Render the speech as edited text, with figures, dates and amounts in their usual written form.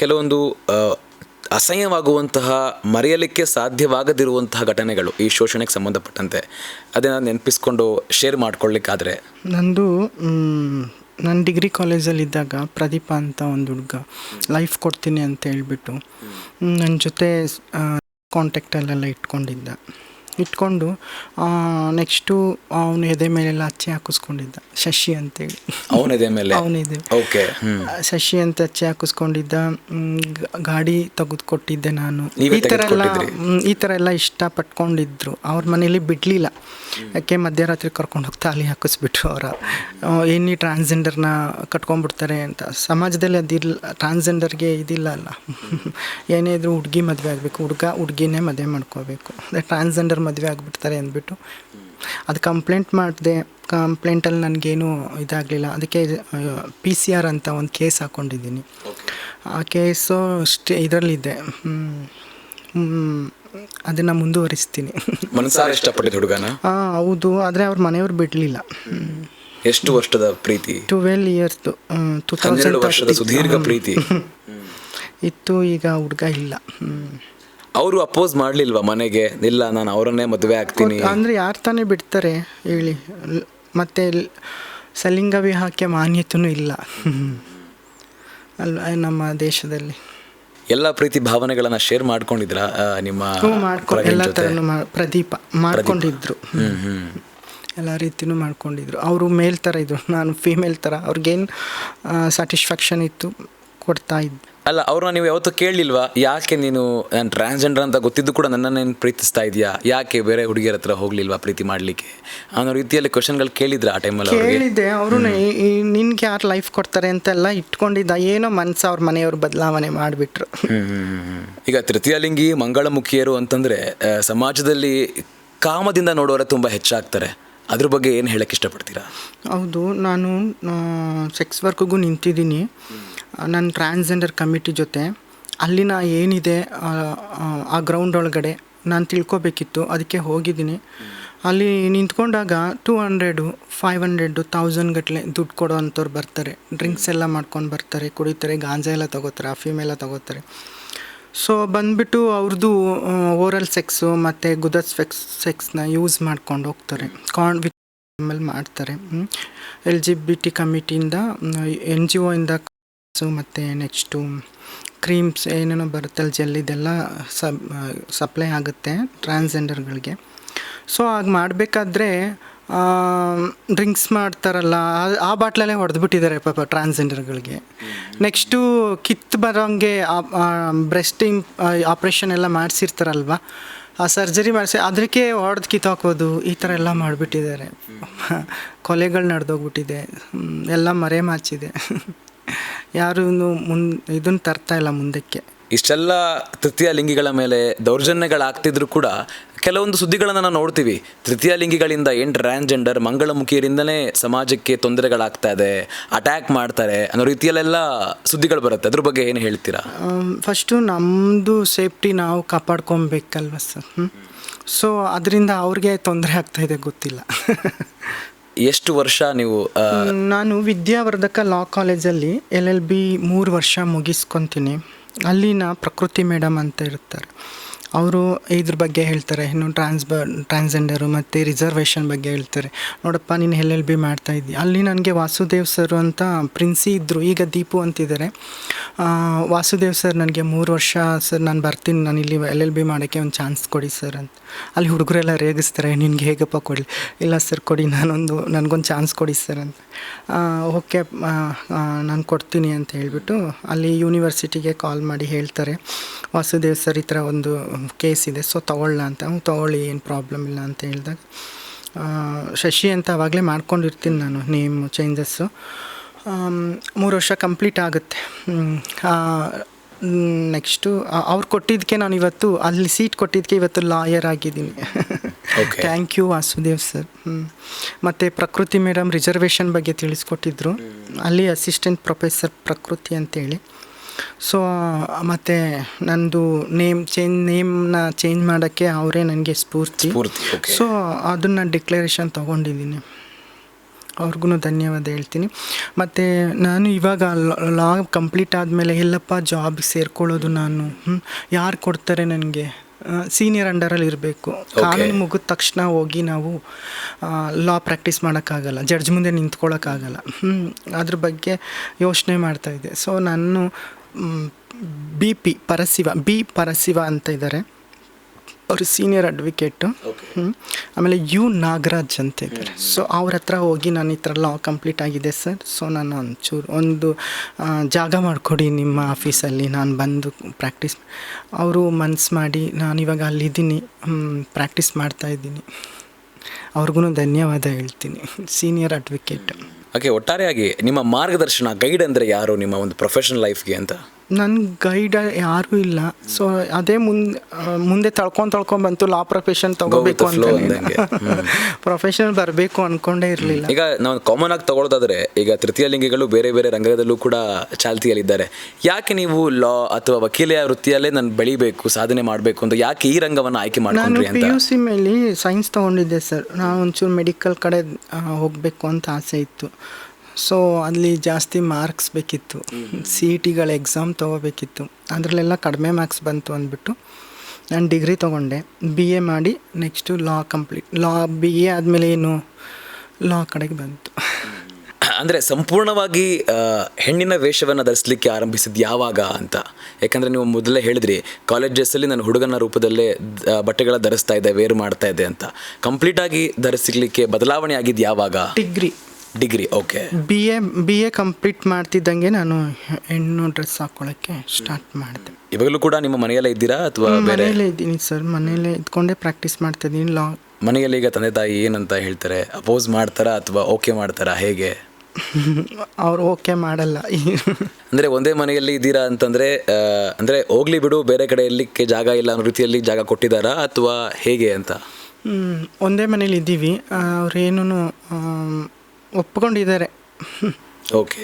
ಕೆಲವೊಂದು ಅಸಹ್ಯವಾಗುವಂತಹ ಮರೆಯಲಿಕ್ಕೆ ಸಾಧ್ಯವಾಗದಿರುವಂತಹ ಘಟನೆಗಳು ಈ ಶೋಷಣೆಗೆ ಸಂಬಂಧಪಟ್ಟಂತೆ ಅದನ್ನು ನೆನಪಿಸ್ಕೊಂಡು ಶೇರ್ ಮಾಡ್ಕೊಳ್ಳಿಕ್ಕಾದರೆ? ನಾನು ಡಿಗ್ರಿ ಕಾಲೇಜಲ್ಲಿದ್ದಾಗ ಪ್ರದೀಪ ಅಂತ ಒಂದು ಹುಡುಗ ಲೈಫ್ ಕೊಡ್ತೀನಿ ಅಂತ ಹೇಳ್ಬಿಟ್ಟು ನನ್ನ ಜೊತೆ ಕಾಂಟ್ಯಾಕ್ಟಲ್ಲೆಲ್ಲ ಇಟ್ಕೊಂಡು ನೆಕ್ಸ್ಟು ಅವನು ಎದೆ ಮೇಲೆಲ್ಲ ಅಚ್ಚೆ ಹಾಕಿಸ್ಕೊಂಡಿದ್ದ, ಶಶಿ ಅಂತೇಳಿ. ಅವನಿದೆ ಓಕೆ. ಶಶಿ ಅಂತ ಅಚ್ಚೆ ಹಾಕಿಸ್ಕೊಂಡಿದ್ದ. ಗಾಡಿ ತೆಗೆದುಕೊಟ್ಟಿದ್ದೆ ನಾನು. ಈ ಥರ ಎಲ್ಲ ಇಷ್ಟಪಟ್ಕೊಂಡಿದ್ರು. ಅವ್ರ ಮನೇಲಿ ಬಿಡಲಿಲ್ಲ. ಯಾಕೆ ಮಧ್ಯರಾತ್ರಿ ಕರ್ಕೊಂಡೋಗಿ ತಾಲಿ ಹಾಕಿಸ್ಬಿಟ್ರು. ಏನಿ ಟ್ರಾನ್ಸ್ಜೆಂಡರ್ನ ಕಟ್ಕೊಂಡ್ಬಿಡ್ತಾರೆ ಅಂತ. ಸಮಾಜದಲ್ಲಿ ಅದಿಲ್ಲ, ಟ್ರಾನ್ಸ್ಜೆಂಡರ್ಗೆ ಇದಿಲ್ಲ ಅಲ್ಲ. ಏನೇ ಇದ್ರೂ ಹುಡುಗಿ ಮದುವೆ ಆಗಬೇಕು, ಹುಡುಗಿನೇ ಮದುವೆ ಮಾಡ್ಕೋಬೇಕು. ಟ್ರಾನ್ಸ್ಜೆಂಡರ್ ಮದುವೆ ಆಗಿಬಿಡ್ತಾರೆ ಅಂದ್ಬಿಟ್ಟು ಅದು ಕಂಪ್ಲೇಂಟ್ ಮಾಡಿದೆ. ಕಂಪ್ಲೇಂಟಲ್ಲಿ ನನಗೇನು ಇದಾಗಲಿಲ್ಲ. ಅದಕ್ಕೆ PCR ಅಂತ ಒಂದು ಕೇಸ್ ಹಾಕ್ಕೊಂಡಿದ್ದೀನಿ. ಆ ಕೇಸು ಇದರಲ್ಲಿದೆ. ಅದನ್ನು ಮುಂದುವರಿಸ್ತೀನಿ. ಮನಸಾರ ಇಷ್ಟಪಟ್ಟಿದ್ದ ಹುಡುಗನ? ಹೌದು. ಆದರೆ ಅವ್ರ ಮನೆಯವ್ರು ಬಿಡಲಿಲ್ಲ. ಎಷ್ಟು ವರ್ಷದ ಪ್ರೀತಿ? 12 ಇಯರ್ಸ್ದು. 12 ವರ್ಷದ ಸುದೀರ್ಘ ಪ್ರೀತಿ ಇತ್ತು. ಈಗ ಹುಡುಗ ಇಲ್ಲ. ಅವರು ಅಪೋಸ್ ಮಾಡಲಿಲ್ವಾ ಮನೆಗೆ? ಇಲ್ಲ, ನಾನು ಅವರನ್ನೇ ಮದುವೆ ಆಗ್ತೀನಿ ಅಂದರೆ ಯಾರು ತಾನೇ ಬಿಡ್ತಾರೆ ಹೇಳಿ? ಮತ್ತು ಸಲಿಂಗ ವಿವಾಹಕ್ಕೆ ಮಾನ್ಯತೆಯೂ ಇಲ್ಲ ಅಲ್ವಾ ನಮ್ಮ ದೇಶದಲ್ಲಿ. ಎಲ್ಲ ಪ್ರೀತಿ ಭಾವನೆಗಳನ್ನು ಶೇರ್ ಮಾಡ್ಕೊಂಡಿದ್ರಾ ನಿಮ್ಮ? ಎಲ್ಲ ಥರನೂ ಪ್ರದೀಪ ಮಾಡ್ಕೊಂಡಿದ್ರು. ಎಲ್ಲ ರೀತಿಯೂ ಮಾಡ್ಕೊಂಡಿದ್ರು. ಅವರು ಮೇಲ್ ಥರ ಇದ್ರು, ನಾನು ಫೀಮೇಲ್ ಥರ. ಅವ್ರಿಗೇನು ಸ್ಯಾಟಿಸ್ಫ್ಯಾಕ್ಷನ್ ಇತ್ತು ಕೊಡ್ತಾ ಇದ್ದು. ಅಲ್ಲ, ಅವ್ರನ್ನ ನೀವು ಯಾವತ್ತೂ ಕೇಳಲಿಲ್ವಾ? ಯಾಕೆ ನೀನು ನಾನು ಟ್ರಾನ್ಸ್ಜೆಂಡರ್ ಅಂತ ಗೊತ್ತಿದ್ದು ಕೂಡ ನನ್ನನ್ನೇನು ಪ್ರೀತಿಸ್ತಾ ಇದೆಯಾ, ಯಾಕೆ ಬೇರೆ ಹುಡುಗಿಯರ ಹತ್ರ ಹೋಗ್ಲಿಲ್ವಾ ಪ್ರೀತಿ ಮಾಡಲಿಕ್ಕೆ ಅನ್ನೋ ರೀತಿಯಲ್ಲಿ ಕ್ವಶನ್ಗಳು ಕೇಳಿದ್ರ ಆ ಟೈಮಲ್ಲಿ? ಕೇಳಿದ್ದೆ. ಅವರು ನಿನ್ಗೆ ಯಾರು ಲೈಫ್ ಕೊಡ್ತಾರೆ ಅಂತೆಲ್ಲ ಇಟ್ಕೊಂಡಿದ್ದ. ಏನೋ ಮನಸ್ಸು ಅವ್ರ ಮನೆಯವ್ರು ಬದಲಾವಣೆ ಮಾಡಿಬಿಟ್ರು. ಈಗ ತೃತೀಯಲಿಂಗಿ ಮಂಗಳಮುಖಿಯರು ಅಂತಂದರೆ ಸಮಾಜದಲ್ಲಿ ಕಾಮದಿಂದ ನೋಡೋರೆ ತುಂಬ ಹೆಚ್ಚಾಗ್ತಾರೆ. ಅದ್ರ ಬಗ್ಗೆ ಏನು ಹೇಳಕ್ಕೆ ಇಷ್ಟಪಡ್ತೀರಾ? ಹೌದು, ನಾನು ಸೆಕ್ಸ್ ವರ್ಕ್ಗೂ ನಿಂತಿದ್ದೀನಿ. ನನ್ನ ಟ್ರಾನ್ಸ್ಜೆಂಡರ್ ಕಮಿಟಿ ಜೊತೆ ಅಲ್ಲಿನ ಏನಿದೆ ಆ ಗ್ರೌಂಡ್ ಒಳಗಡೆ ನಾನು ತಿಳ್ಕೊಬೇಕಿತ್ತು. ಅದಕ್ಕೆ ಹೋಗಿದ್ದೀನಿ. ಅಲ್ಲಿ ನಿಂತ್ಕೊಂಡಾಗ 200, 500, 1000 ಗಟ್ಟಲೆ ದುಡ್ಡು ಕೊಡೋ ಅಂಥವ್ರು ಬರ್ತಾರೆ. ಡ್ರಿಂಕ್ಸ್ ಎಲ್ಲ ಮಾಡ್ಕೊಂಡು ಬರ್ತಾರೆ, ಕುಡಿತಾರೆ, ಗಾಂಜಾ ಎಲ್ಲ ತಗೋತಾರೆ, ಅಫೀಮ್ ಎಲ್ಲ ತಗೋತಾರೆ. ಸೊ ಬಂದುಬಿಟ್ಟು ಅವ್ರದ್ದು ಓರಲ್ ಸೆಕ್ಸು ಮತ್ತು ಗುದಸ್ ಸೆಕ್ಸ್ನ ಯೂಸ್ ಮಾಡ್ಕೊಂಡು ಹೋಗ್ತಾರೆ. ಮಾಡ್ತಾರೆ. LGBT ಕಮಿಟಿಯಿಂದ, NGO ಇಂದ ಮತ್ತು ನೆಕ್ಸ್ಟು ಕ್ರೀಮ್ಸ್ ಏನೇನೋ ಬರುತ್ತಲ್ಲ, ಜೆಲ್, ಇದೆಲ್ಲ ಸಪ್ಲೈ ಆಗುತ್ತೆ ಟ್ರಾನ್ಸ್ಜೆಂಡರ್ಗಳಿಗೆ. ಸೊ ಹಾಗೆ ಮಾಡಬೇಕಾದ್ರೆ ಡ್ರಿಂಕ್ಸ್ ಮಾಡ್ತಾರಲ್ಲ, ಆ ಬಾಟ್ಲಲ್ಲೇ ಹೊಡೆದ್ಬಿಟ್ಟಿದ್ದಾರೆ ಪಾಪ ಟ್ರಾನ್ಸ್ಜೆಂಡರ್ಗಳಿಗೆ. ನೆಕ್ಸ್ಟು ಕಿತ್ತು ಬರೋಂಗೆ ಬ್ರೆಸ್ಟ್ ಆಪ್ರೇಷನ್ ಎಲ್ಲ ಮಾಡಿಸಿರ್ತಾರಲ್ವ, ಆ ಸರ್ಜರಿ ಮಾಡಿಸಿ ಅದಕ್ಕೆ ಹೊಡೆದು ಕಿತ್ತಾಕೋದು, ಈ ಥರ ಎಲ್ಲ ಮಾಡಿಬಿಟ್ಟಿದ್ದಾರೆ. ಕೊಲೆಗಳು ನಡೆದೋಗ್ಬಿಟ್ಟಿದೆ, ಎಲ್ಲ ಮರೆಮಾಚಿದೆ. ಯಾರೂ ಇದನ್ನು ತರ್ತಾ ಇಲ್ಲ ಮುಂದಕ್ಕೆ. ಇಷ್ಟೆಲ್ಲ ತೃತೀಯ ಲಿಂಗಿಗಳ ಮೇಲೆ ದೌರ್ಜನ್ಯಗಳಾಗ್ತಿದ್ರು ಕೂಡ ಕೆಲವೊಂದು ಸುದ್ದಿಗಳನ್ನು ನಾವು ನೋಡ್ತೀವಿ. ತೃತೀಯ ಲಿಂಗಿಗಳಿಂದ ಏನು ಟ್ರಾನ್ಸ್ಜೆಂಡರ್ ಮಂಗಳಮುಖಿಯರಿಂದನೇ ಸಮಾಜಕ್ಕೆ ತೊಂದರೆಗಳಾಗ್ತಾ ಇದೆ, ಅಟ್ಯಾಕ್ ಮಾಡ್ತಾರೆ ಅನ್ನೋ ರೀತಿಯಲ್ಲೆಲ್ಲ ಸುದ್ದಿಗಳು ಬರುತ್ತೆ. ಅದ್ರ ಬಗ್ಗೆ ಏನು ಹೇಳ್ತೀರಾ? ಫಸ್ಟು ನಮ್ಮದು ಸೇಫ್ಟಿ ನಾವು ಕಾಪಾಡ್ಕೊಬೇಕಲ್ವ ಸರ್. ಸೊ ಅದರಿಂದ ಅವ್ರಿಗೆ ತೊಂದರೆ ಆಗ್ತಾಯಿದೆ ಗೊತ್ತಿಲ್ಲ. ಎಷ್ಟು ವರ್ಷ ನೀವು? ನಾನು ವಿದ್ಯಾವರ್ಧಕ ಲಾ ಕಾಲೇಜಲ್ಲಿ LLB 3 ವರ್ಷ ಮುಗಿಸ್ಕೊತೀನಿ. ಅಲ್ಲಿನ ಪ್ರಕೃತಿ ಮೇಡಮ್ ಅಂತ ಇರ್ತಾರೆ. ಅವರು ಇದ್ರ ಬಗ್ಗೆ ಹೇಳ್ತಾರೆ, ಇನ್ನು ಟ್ರಾನ್ಸ್ಜೆಂಡರು ಮತ್ತು ರಿಸರ್ವೇಷನ್ ಬಗ್ಗೆ ಹೇಳ್ತಾರೆ. ನೋಡಪ್ಪ, ನೀನು LLB ಮಾಡ್ತಾಯಿದ್ದಿ. ಅಲ್ಲಿ ನನಗೆ ವಾಸುದೇವ್ ಸರ್ ಅಂತ ಪ್ರಿನ್ಸಿ ಇದ್ದರು, ಈಗ ದೀಪು ಅಂತಿದ್ದಾರೆ. ವಾಸುದೇವ್ ಸರ್ ನನಗೆ 3 ವರ್ಷ ಸರ್ ನಾನು ಬರ್ತೀನಿ, ನಾನು ಇಲ್ಲಿ LLB ಮಾಡೋಕ್ಕೆ ಒಂದು ಚಾನ್ಸ್ ಕೊಡಿ ಸರ್ ಅಂತ. ಅಲ್ಲಿ ಹುಡುಗರೆಲ್ಲ ರೇಗಿಸ್ತಾರೆ, ನಿನಗೆ ಹೇಗಪ್ಪ ಕೊಡಲಿ? ಇಲ್ಲ ಸರ್ ಕೊಡಿ, ನನಗೊಂದು ಚಾನ್ಸ್ ಕೊಡಿ ಸರ್ ಅಂತ. ಓಕೆ ನಾನು ಕೊಡ್ತೀನಿ ಅಂತ ಹೇಳಿಬಿಟ್ಟು ಅಲ್ಲಿ ಯೂನಿವರ್ಸಿಟಿಗೆ ಕಾಲ್ ಮಾಡಿ ಹೇಳ್ತಾರೆ, ವಾಸುದೇವ್ ಸರ್ ಈ ಥರ ಒಂದು ಕೇಸ್ ಇದೆ, ಸೊ ತೊಗೊಳ್ಳ ಅಂತ. ತೊಗೊಳ್ಳಿ, ಏನು ಪ್ರಾಬ್ಲಮ್ ಇಲ್ಲ ಅಂತ ಹೇಳಿದಾಗ, ಶಶಿ ಅಂತ ಆವಾಗಲೇ ಮಾಡ್ಕೊಂಡಿರ್ತೀನಿ ನಾನು ನೇಮ್ ಚೇಂಜಸ್ಸು. 3 ವರ್ಷ ಕಂಪ್ಲೀಟ್ ಆಗುತ್ತೆ. ನೆಕ್ಸ್ಟು ಅವ್ರು ಕೊಟ್ಟಿದ್ದಕ್ಕೆ ನಾನು ಇವತ್ತು ಅಲ್ಲಿ ಸೀಟ್ ಕೊಟ್ಟಿದ್ದಕ್ಕೆ ಇವತ್ತು ಲಾಯರ್ ಆಗಿದ್ದೀನಿ. Thank you Vasudev sir. ಮತ್ತು ಪ್ರಕೃತಿ ಮೇಡಮ್ ರಿಸರ್ವೇಷನ್ ಬಗ್ಗೆ ತಿಳಿಸ್ಕೊಟ್ಟಿದ್ರು. ಅಲ್ಲಿ ಅಸಿಸ್ಟೆಂಟ್ ಪ್ರೊಫೆಸರ್ ಪ್ರಕೃತಿ ಅಂತೇಳಿ. ಸೊ ಮತ್ತು ನಂದು ನೇಮ್ನ ಚೇಂಜ್ ಮಾಡೋಕ್ಕೆ ಅವರೇ ನನಗೆ ಸ್ಫೂರ್ತಿ. ಸೊ ಅದನ್ನು ಡಿಕ್ಲರೇಷನ್ ತೊಗೊಂಡಿದ್ದೀನಿ. ಅವ್ರಿಗೂ ಧನ್ಯವಾದ ಹೇಳ್ತೀನಿ. ಮತ್ತು ನಾನು ಇವಾಗ ಲಾ ಕಂಪ್ಲೀಟ್ ಆದಮೇಲೆ ಎಲ್ಲಪ್ಪ ಜಾಬಿಗೆ ಸೇರ್ಕೊಳ್ಳೋದು ನಾನು, ಯಾರು ಕೊಡ್ತಾರೆ ನನಗೆ? ಸೀನಿಯರ್ ಅಂಡರಲ್ಲಿ ಇರಬೇಕು. ಕಾನೂನು ಮುಗಿದ ತಕ್ಷಣ ಹೋಗಿ ನಾವು ಲಾ ಪ್ರಾಕ್ಟೀಸ್ ಮಾಡೋಕ್ಕಾಗಲ್ಲ, ಜಡ್ಜ್ ಮುಂದೆ ನಿಂತ್ಕೊಳ್ಳೋಕ್ಕಾಗಲ್ಲ. ಅದ್ರ ಬಗ್ಗೆ ಯೋಚನೆ ಮಾಡ್ತಾಯಿದ್ದೆ. ಸೊ ನಾನು ಬಿ ಪರಶಿವ ಅಂತ ಇದ್ದಾರೆ, ಅವರು ಸೀನಿಯರ್ ಅಡ್ವೊಕೇಟು. ಆಮೇಲೆ ನಾಗರಾಜ್ ಅಂತ ಇದ್ದಾರೆ. ಸೊ ಅವ್ರ ಹತ್ರ ಹೋಗಿ ನಾನು ಈ ಥರ ಲಾ ಕಂಪ್ಲೀಟ್ ಆಗಿದೆ ಸರ್, ಸೊ ನಾನು ಒಂದು ಜಾಗ ಮಾಡಿಕೊಡಿ ನಿಮ್ಮ ಆಫೀಸಲ್ಲಿ, ನಾನು ಬಂದು ಪ್ರಾಕ್ಟೀಸ್. ಅವರು ಮನ್ಸು ಮಾಡಿ ನಾನು ಇವಾಗ ಅಲ್ಲಿದ್ದೀನಿ, ಪ್ರಾಕ್ಟೀಸ್ ಮಾಡ್ತಾಯಿದ್ದೀನಿ. ಅವ್ರಿಗೂ ಧನ್ಯವಾದ ಹೇಳ್ತೀನಿ, ಸೀನಿಯರ್ ಅಡ್ವೊಕೇಟ್. ಓಕೆ, ಒಟ್ಟಾರೆಯಾಗಿ ನಿಮ್ಮ ಮಾರ್ಗದರ್ಶನ, ಗೈಡ್ ಅಂದರೆ ಯಾರು ನಿಮ್ಮ ಒಂದು ಪ್ರೊಫೆಷನಲ್ ಲೈಫ್ಗೆ ಅಂತ? ನನ್ನ ಗೈಡ್ ಯಾರೂ ಇಲ್ಲ. ಸೊ ಅದೇ ಮುಂದೆ ತಳ್ಕೊಂಬಂತು ಲಾ ಪ್ರೊಫೆಷನ್ ತಗೋಬೇಕು ಅಂತ. ಪ್ರೊಫೆಷನಲ್ ಬರಬೇಕು ಅಂದ್ಕೊಂಡೇ ಇರಲಿಲ್ಲ. ಈಗ ನಾವು ಕಾಮನ್ ಆಗಿ ತಗೊಳ್ಳೋದಾದ್ರೆ, ಈಗ ತೃತೀಯ ಲಿಂಗಿಗಳು ಬೇರೆ ಬೇರೆ ರಂಗದಲ್ಲೂ ಕೂಡ ಚಾಲ್ತಿಯಲ್ಲಿದ್ದಾರೆ. ಯಾಕೆ ನೀವು ಲಾ ಅಥವಾ ವಕೀಲೆಯ ವೃತ್ತಿಯಲ್ಲೇ ನಾನು ಬೆಳಿಬೇಕು, ಸಾಧನೆ ಮಾಡಬೇಕು ಅಂತ ಯಾಕೆ ಈ ರಂಗವನ್ನು ಆಯ್ಕೆ ಮಾಡ್ಕೊಂಡ್ರಿ ಅಂತ? PUC ಮೇಲೆ ಸೈನ್ಸ್ ತೊಗೊಂಡಿದ್ದೆ ಸರ್. ನಾನು ಒಂಚೂರು ಮೆಡಿಕಲ್ ಕಡೆ ಹೋಗಬೇಕು ಅಂತ ಆಸೆ ಇತ್ತು. ಸೊ ಅಲ್ಲಿ ಜಾಸ್ತಿ ಮಾರ್ಕ್ಸ್ ಬೇಕಿತ್ತು, CETಗಳ ಎಕ್ಸಾಮ್ ತೊಗೋಬೇಕಿತ್ತು. ಅದರಲ್ಲೆಲ್ಲ ಕಡಿಮೆ ಮಾರ್ಕ್ಸ್ ಬಂತು ಅಂದ್ಬಿಟ್ಟು ನಾನು ಡಿಗ್ರಿ ತೊಗೊಂಡೆ, BA ಮಾಡಿ ನೆಕ್ಸ್ಟು ಲಾ ಕಂಪ್ಲೀಟ್. BA ಆದಮೇಲೆ ಏನು ಲಾ ಕಡೆಗೆ ಬಂತು. ಅಂದರೆ ಸಂಪೂರ್ಣವಾಗಿ ಹೆಣ್ಣಿನ ವೇಷವನ್ನು ಧರಿಸಲಿಕ್ಕೆ ಆರಂಭಿಸಿದ್ದು ಯಾವಾಗ ಅಂತ? ಯಾಕಂದರೆ ನೀವು ಮೊದಲೇ ಹೇಳಿದ್ರಿ, ಕಾಲೇಜಸ್ಸಲ್ಲಿ ನಾನು ಹುಡುಗನ ರೂಪದಲ್ಲೇ ಬಟ್ಟೆಗಳ ಧರಿಸ್ತಾ ಇದ್ದೆ, ವೇರ್ ಮಾಡ್ತಾ ಇದ್ದೆ ಅಂತ. ಕಂಪ್ಲೀಟಾಗಿ ಧರಿಸಲಿಕ್ಕೆ ಬದಲಾವಣೆ ಆಗಿದ್ದು ಯಾವಾಗ? Degree okay. BA ಕಂಪ್ಲೀಟ್ ಮಾಡ್ತಿದ್ದಂಗೆ ನಾನು ಹೆಣ್ಣು ಡ್ರೆಸ್ ಹಾಕ್ಕೊಳ್ಳೋಕ್ಕೆ ಸ್ಟಾರ್ಟ್ ಮಾಡಿದೆ. ಇವಾಗಲೂ ಕೂಡ ನಿಮ್ಮ ಮನೆಯಲ್ಲೇ ಇದ್ದೀರಾ ಅಥವಾ ಮನೆಯಲ್ಲೇ ಇದ್ದೀನಿ ಸರ್? ಮನೆಯಲ್ಲೇ ಇದ್ಕೊಂಡೇ ಪ್ರಾಕ್ಟೀಸ್ ಮಾಡ್ತಿದ್ದೀನಿ ಲಾ. ಮನೆಯಲ್ಲಿ ಈಗ ತಂದೆ ತಾಯಿ ಏನಂತ ಹೇಳ್ತಾರೆ? ಅಪೋಸ್ ಮಾಡ್ತಾರಾ ಅಥವಾ ಓಕೆ ಮಾಡ್ತಾರಾ, ಹೇಗೆ? ಅವ್ರು ಓಕೆ ಮಾಡಲ್ಲ. ಅಂದರೆ ಒಂದೇ ಮನೆಯಲ್ಲಿ ಇದ್ದೀರಾ ಅಂತಂದರೆ, ಅಂದರೆ ಹೋಗ್ಲಿ ಬಿಡು, ಬೇರೆ ಕಡೆ ಇರಲಿಕ್ಕೆ ಜಾಗ ಇಲ್ಲ ಅನ್ನೋ ರೀತಿಯಲ್ಲಿ ಜಾಗ ಕೊಟ್ಟಿದ್ದಾರಾ ಅಥವಾ ಹೇಗೆ ಅಂತ? ಒಂದೇ ಮನೇಲಿ ಇದ್ದೀವಿ, ಅವ್ರೇನೂ ಒಪ್ಕೊಂಡಿದ್ದಾರೆ. ಓಕೆ.